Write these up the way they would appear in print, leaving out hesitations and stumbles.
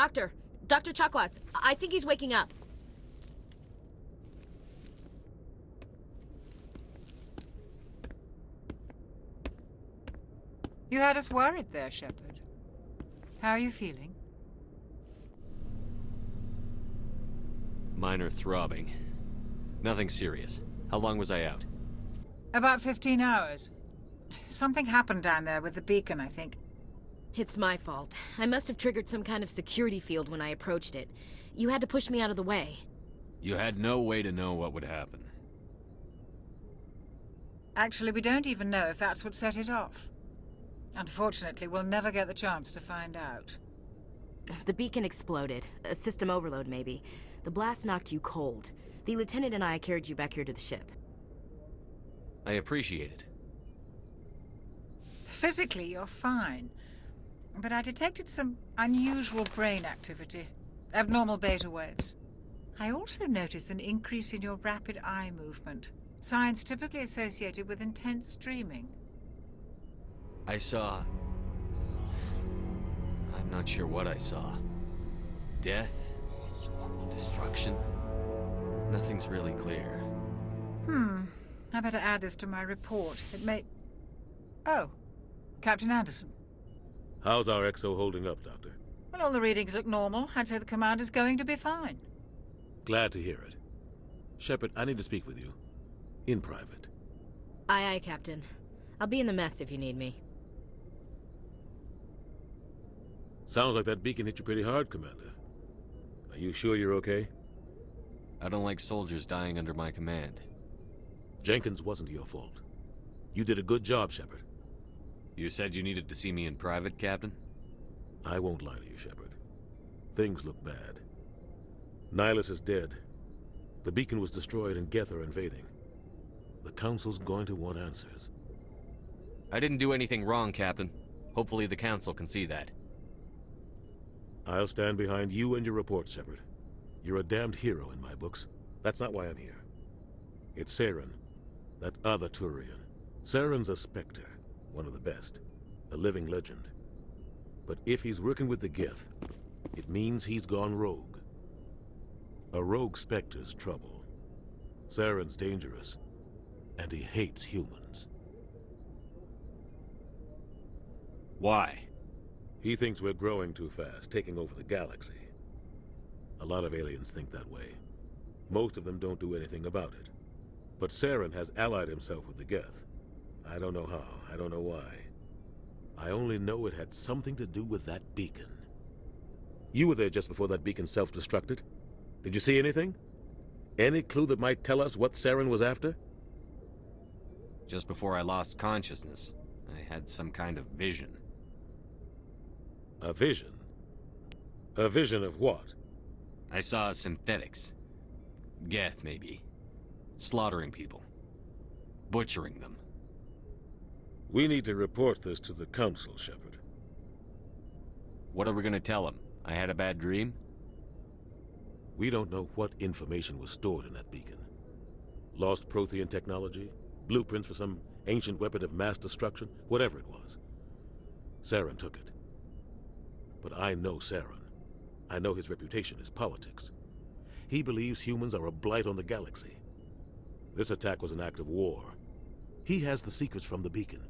Doctor! Dr. Chakwas, I think he's waking up. You had us worried there, Shepard. How are you feeling? Minor throbbing. Nothing serious. How long was I out? About 15 hours. Something happened down there with the beacon, I think. It's my fault. I must have triggered some kind of security field when I approached it. You had to push me out of the way. You had no way to know what would happen. Actually, we don't even know if that's what set it off. Unfortunately, we'll never get the chance to find out. The beacon exploded. A system overload, maybe. The blast knocked you cold. The lieutenant and I carried you back here to the ship. I appreciate it. Physically, you're fine. But I detected some unusual brain activity. Abnormal beta waves. I also noticed an increase in your rapid eye movement. Signs typically associated with intense dreaming. I saw... I'm not sure what I saw. Death? Destruction? Nothing's really clear. I better add this to my report. It may... Oh, Captain Anderson. How's our XO holding up, Doctor? Well, all the readings look normal. I'd say the commander's going to be fine. Glad to hear it. Shepard, I need to speak with you. In private. Aye, aye, Captain. I'll be in the mess if you need me. Sounds like that beacon hit you pretty hard, Commander. Are you sure you're okay? I don't like soldiers dying under my command. Jenkins wasn't your fault. You did a good job, Shepard. You said you needed to see me in private, Captain? I won't lie to you, Shepard. Things look bad. Nihilus is dead. The beacon was destroyed and Geth are invading. The Council's going to want answers. I didn't do anything wrong, Captain. Hopefully the Council can see that. I'll stand behind you and your report, Shepard. You're a damned hero in my books. That's not why I'm here. It's Saren, that other Turian. Saren's a Spectre, one of the best, a living legend. But if he's working with the Geth, it means he's gone rogue. A rogue Spectre's trouble. Saren's dangerous, and he hates humans. Why? He thinks we're growing too fast, taking over the galaxy. A lot of aliens think that way. Most of them don't do anything about it. But Saren has allied himself with the Geth. I don't know how, I don't know why. I only know it had something to do with that beacon. You were there just before that beacon self-destructed. Did you see anything? Any clue that might tell us what Saren was after? Just before I lost consciousness, I had some kind of vision. A vision? A vision of what? I saw synthetics. Geth, maybe. Slaughtering people. Butchering them. We need to report this to the Council, Shepard. What are we gonna tell them? I had a bad dream? We don't know what information was stored in that beacon. Lost Prothean technology? Blueprints for some ancient weapon of mass destruction? Whatever it was. Saren took it. But I know Saren. I know his reputation is politics. He believes humans are a blight on the galaxy. This attack was an act of war. He has the secrets from the beacon.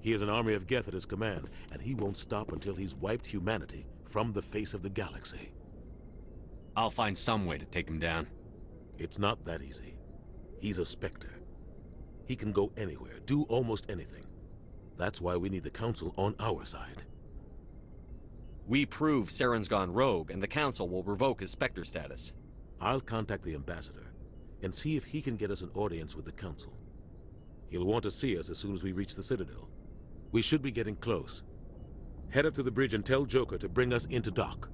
He has an army of Geth at his command, and he won't stop until he's wiped humanity from the face of the galaxy. I'll find some way to take him down. It's not that easy. He's a Spectre. He can go anywhere, do almost anything. That's why we need the Council on our side. We prove Saren's gone rogue, and the Council will revoke his Spectre status. I'll contact the Ambassador and see if he can get us an audience with the Council. He'll want to see us as soon as we reach the Citadel. We should be getting close. Head up to the bridge and tell Joker to bring us into dock.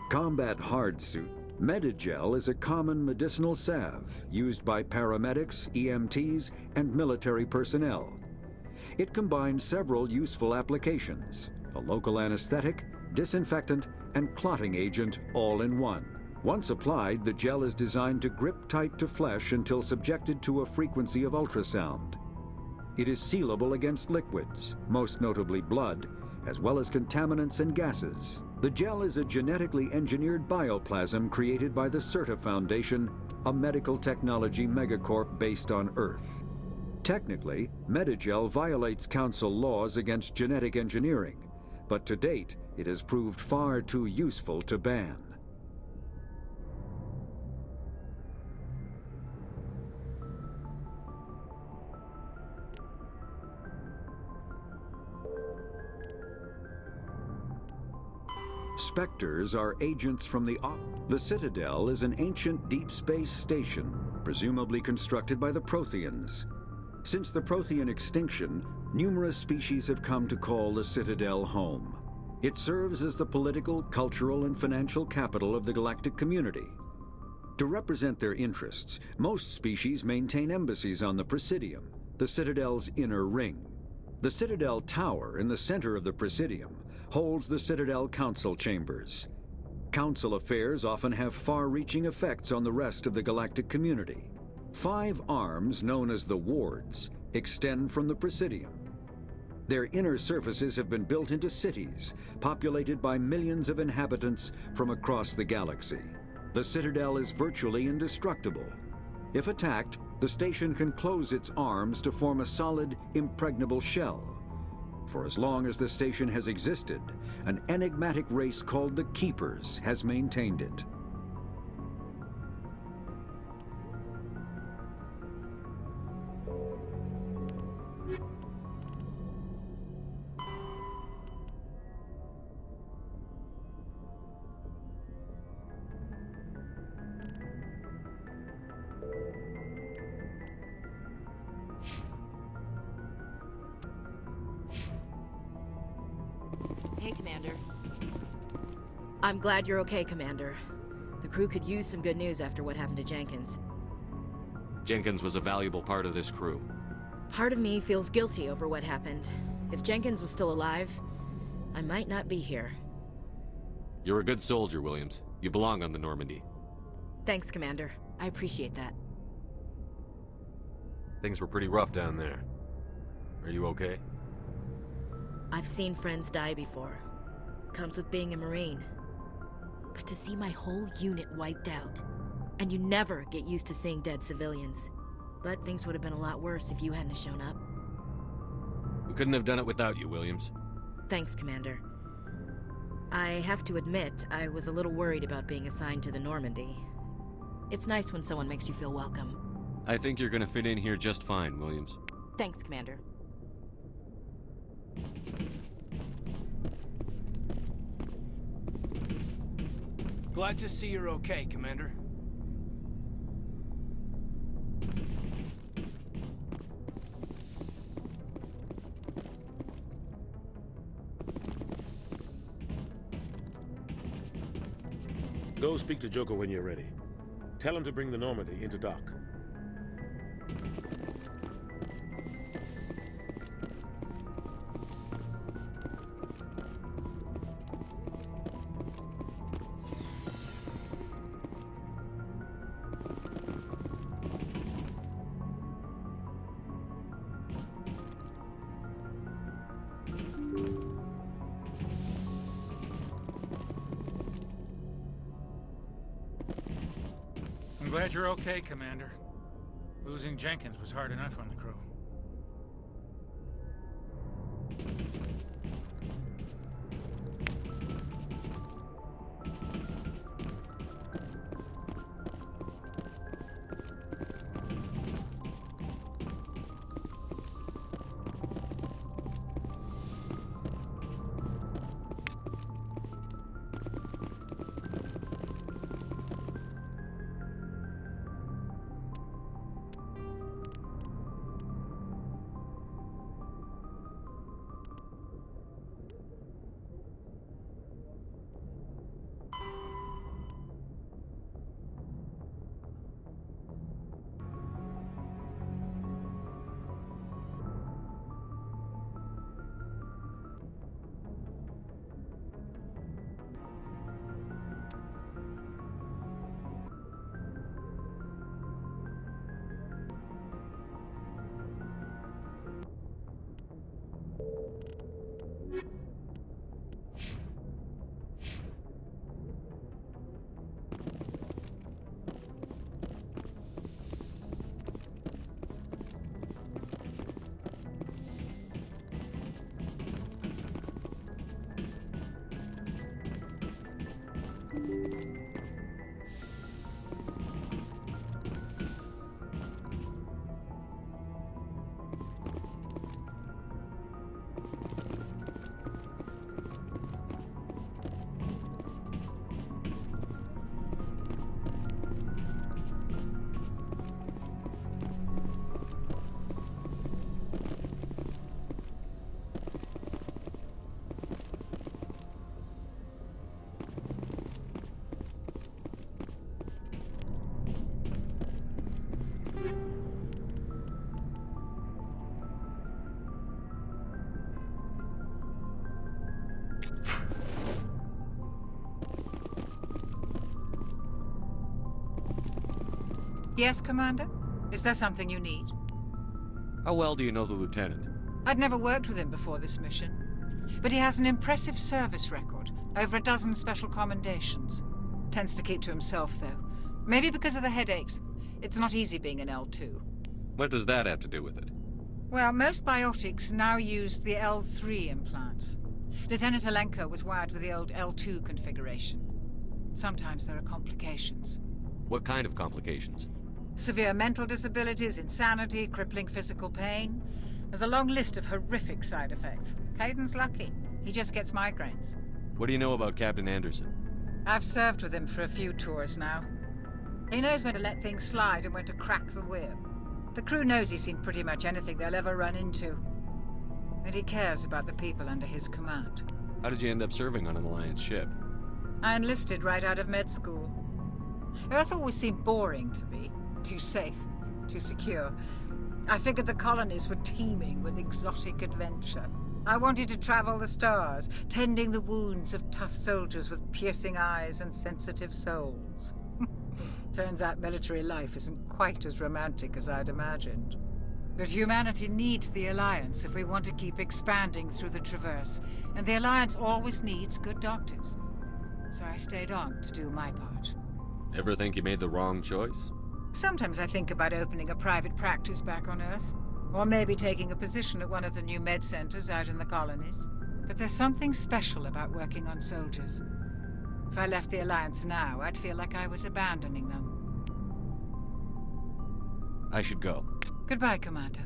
Combat hard suit. Medigel is a common medicinal salve used by paramedics, EMTs, and military personnel. It combines several useful applications: a local anesthetic, disinfectant, and clotting agent all in one. Once applied, the gel is designed to grip tight to flesh until subjected to a frequency of ultrasound. It is sealable against liquids, most notably blood, as well as contaminants and gases. The gel is a genetically engineered bioplasm created by the CERTA Foundation, a medical technology megacorp based on Earth. Technically, Medigel violates council laws against genetic engineering, but to date, it has proved far too useful to ban. Spectres are agents from the Citadel is an ancient deep space station, presumably constructed by the Protheans. Since the Prothean extinction, numerous species have come to call the Citadel home. It serves as the political, cultural, and financial capital of the galactic community. To represent their interests, most species maintain embassies on the Presidium, the Citadel's inner ring. The Citadel Tower in the center of the Presidium holds the Citadel Council Chambers. Council affairs often have far-reaching effects on the rest of the galactic community. 5 arms, known as the wards, extend from the Presidium. Their inner surfaces have been built into cities, populated by millions of inhabitants from across the galaxy. The Citadel is virtually indestructible. If attacked, the station can close its arms to form a solid, impregnable shell. For as long as the station has existed, an enigmatic race called the Keepers has maintained it. Hey, Commander. I'm glad you're okay, Commander. The crew could use some good news after what happened to Jenkins. Jenkins was a valuable part of this crew. Part of me feels guilty over what happened. If Jenkins was still alive, I might not be here. You're a good soldier, Williams. You belong on the Normandy. Thanks, Commander. I appreciate that. Things were pretty rough down there. Are you okay? I've seen friends die before. Comes with being a Marine. But to see my whole unit wiped out, and you never get used to seeing dead civilians. But things would have been a lot worse if you hadn't shown up. We couldn't have done it without you, Williams. Thanks, Commander. I have to admit, I was a little worried about being assigned to the Normandy. It's nice when someone makes you feel welcome. I think you're gonna fit in here just fine, Williams. Thanks, Commander. Glad to see you're okay, Commander. Go speak to Joker when you're ready. Tell him to bring the Normandy into dock. I'm glad you're okay, Commander. Losing Jenkins was hard enough on the crew. Yes, Commander? Is there something you need? How well do you know the lieutenant? I'd never worked with him before this mission. But he has an impressive service record, over a dozen special commendations. Tends to keep to himself, though. Maybe because of the headaches. It's not easy being an L2. What does that have to do with it? Well, most biotics now use the L3 implants. Lieutenant Alenko was wired with the old L2 configuration. Sometimes there are complications. What kind of complications? Severe mental disabilities, insanity, crippling physical pain. There's a long list of horrific side effects. Caden's lucky. He just gets migraines. What do you know about Captain Anderson? I've served with him for a few tours now. He knows when to let things slide and when to crack the whip. The crew knows he's seen pretty much anything they'll ever run into. And he cares about the people under his command. How did you end up serving on an Alliance ship? I enlisted right out of med school. Earth always seemed boring to me. Too safe, too secure. I figured the colonies were teeming with exotic adventure. I wanted to travel the stars, tending the wounds of tough soldiers with piercing eyes and sensitive souls. Turns out military life isn't quite as romantic as I'd imagined. But humanity needs the Alliance if we want to keep expanding through the Traverse, and the Alliance always needs good doctors. So I stayed on to do my part. Ever think you made the wrong choice? Sometimes I think about opening a private practice back on Earth, or maybe taking a position at one of the new med centers out in the colonies. But there's something special about working on soldiers. If I left the Alliance now, I'd feel like I was abandoning them. I should go. Goodbye, Commander.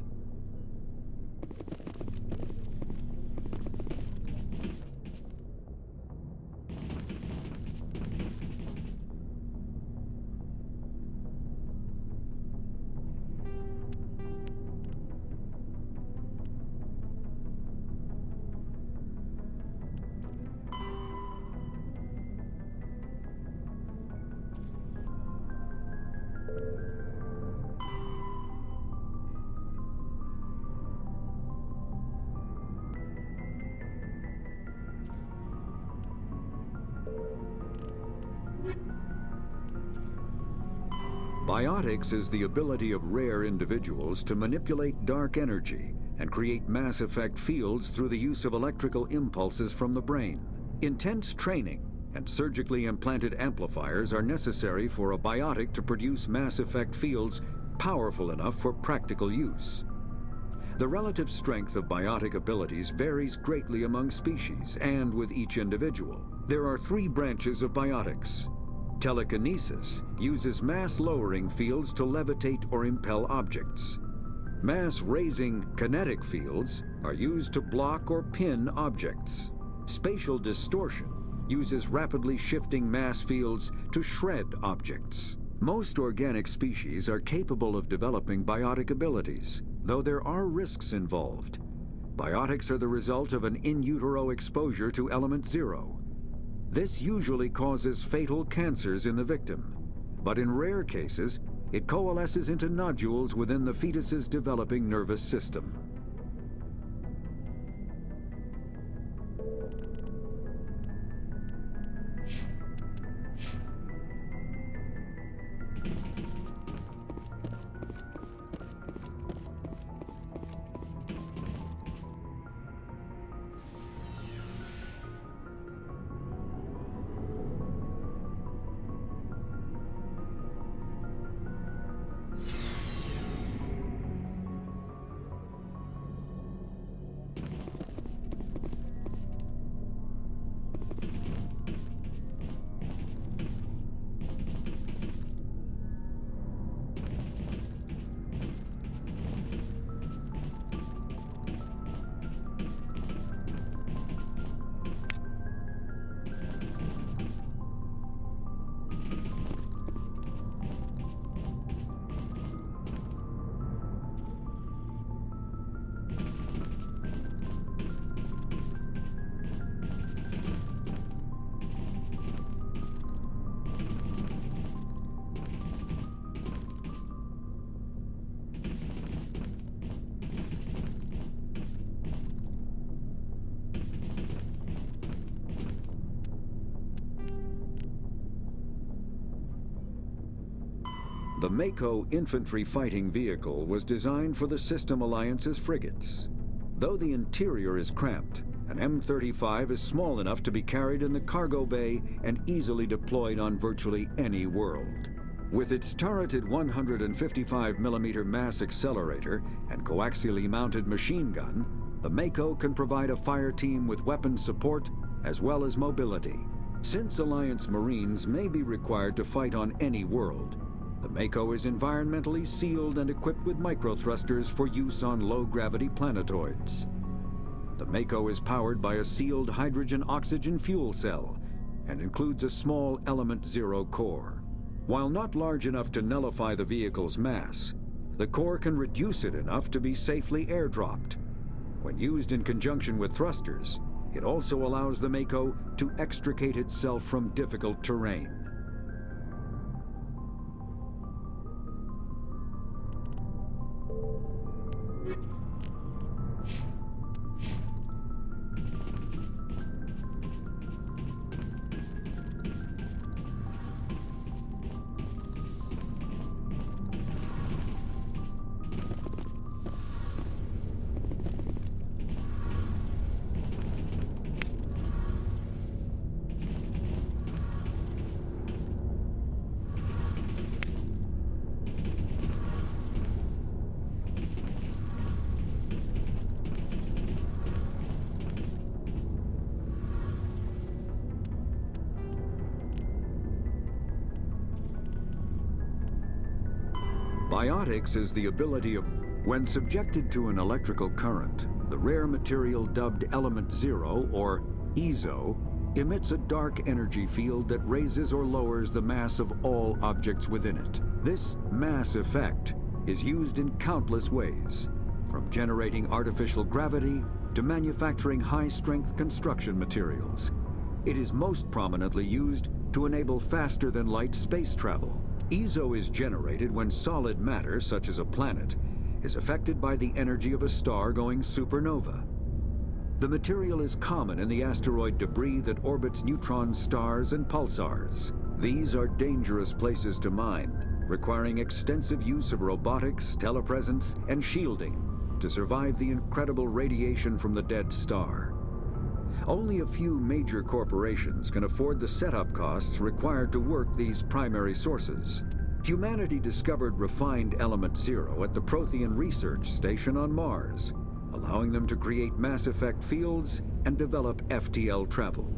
Biotics is the ability of rare individuals to manipulate dark energy and create mass effect fields through the use of electrical impulses from the brain. Intense training and surgically implanted amplifiers are necessary for a biotic to produce mass effect fields powerful enough for practical use. The relative strength of biotic abilities varies greatly among species and with each individual. There are 3 branches of biotics. Telekinesis uses mass-lowering fields to levitate or impel objects. Mass-raising kinetic fields are used to block or pin objects. Spatial distortion uses rapidly shifting mass fields to shred objects. Most organic species are capable of developing biotic abilities, though there are risks involved. Biotics are the result of an in utero exposure to element 0. This usually causes fatal cancers in the victim, but in rare cases, it coalesces into nodules within the fetus's developing nervous system. The Mako infantry fighting vehicle was designed for the System Alliance's frigates. Though the interior is cramped, an M35 is small enough to be carried in the cargo bay and easily deployed on virtually any world. With its turreted 155mm mass accelerator and coaxially mounted machine gun, the Mako can provide a fire team with weapon support as well as mobility. Since Alliance Marines may be required to fight on any world, the Mako is environmentally sealed and equipped with microthrusters for use on low-gravity planetoids. The Mako is powered by a sealed hydrogen-oxygen fuel cell and includes a small Element 0 core. While not large enough to nullify the vehicle's mass, the core can reduce it enough to be safely airdropped. When used in conjunction with thrusters, it also allows the Mako to extricate itself from difficult terrain. Biotics is the ability of, when subjected to an electrical current, the rare material dubbed Element 0, or EZO, emits a dark energy field that raises or lowers the mass of all objects within it. This mass effect is used in countless ways, from generating artificial gravity to manufacturing high-strength construction materials. It is most prominently used to enable faster-than-light space travel. EZO is generated when solid matter, such as a planet, is affected by the energy of a star going supernova. The material is common in the asteroid debris that orbits neutron stars and pulsars. These are dangerous places to mine, requiring extensive use of robotics, telepresence, and shielding to survive the incredible radiation from the dead star. Only a few major corporations can afford the setup costs required to work these primary sources. Humanity discovered refined Element 0 at the Prothean Research Station on Mars, allowing them to create mass effect fields and develop FTL travel.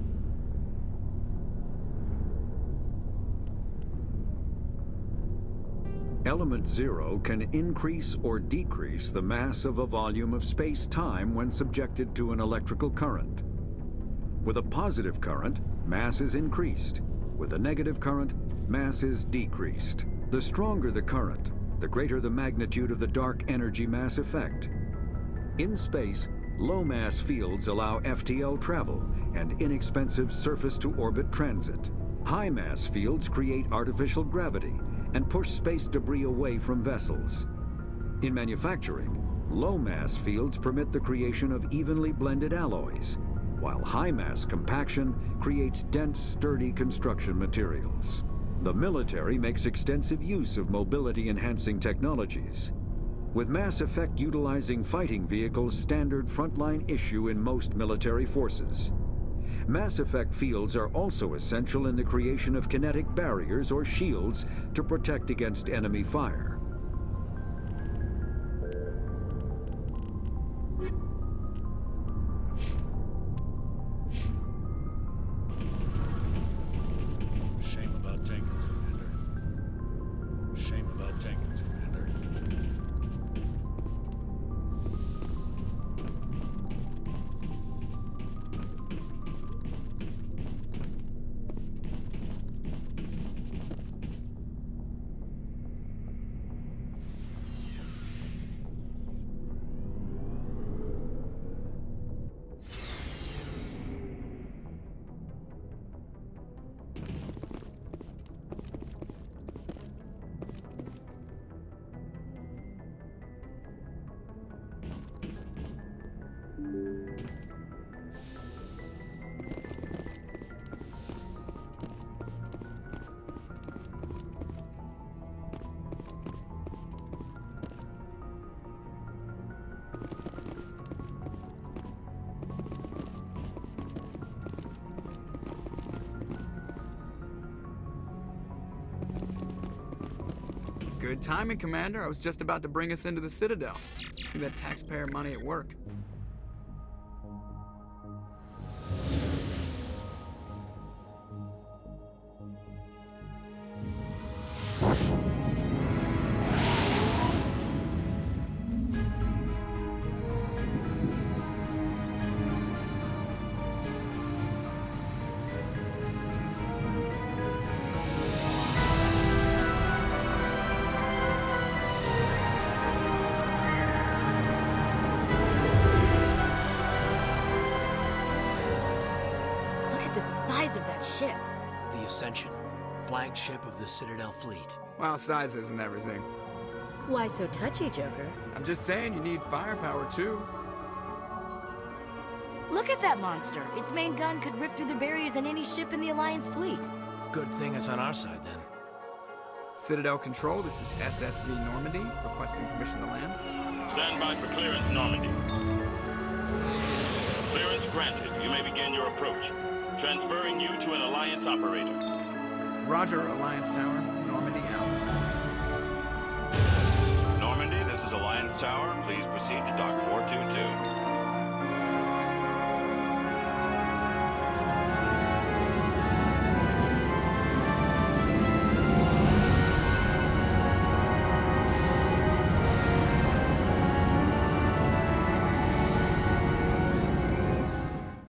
Element 0 can increase or decrease the mass of a volume of space-time when subjected to an electrical current. With a positive current, mass is increased. With a negative current, mass is decreased. The stronger the current, the greater the magnitude of the dark energy mass effect. In space, low-mass fields allow FTL travel and inexpensive surface-to-orbit transit. High-mass fields create artificial gravity and push space debris away from vessels. In manufacturing, low-mass fields permit the creation of evenly blended alloys, while high-mass compaction creates dense, sturdy construction materials. The military makes extensive use of mobility-enhancing technologies, with mass effect utilizing fighting vehicles standard frontline issue in most military forces. Mass effect fields are also essential in the creation of kinetic barriers or shields to protect against enemy fire. Shame about Jenkins, Commander. Shame about Jenkins, Commander. Good timing, Commander. I was just about to bring us into the Citadel. See that taxpayer money at work. Of that ship. The Ascension, flagship of the Citadel fleet. Well, size isn't everything. Why so touchy, Joker? I'm just saying you need firepower, too. Look at that monster. Its main gun could rip through the barriers in any ship in the Alliance fleet. Good thing it's on our side, then. Citadel Control, this is SSV Normandy, requesting permission to land. Stand by for clearance, Normandy. Clearance granted. You may begin your approach. Transferring you to an Alliance operator. Roger, Alliance Tower. Normandy out. Normandy, this is Alliance Tower. Please proceed to Dock 422.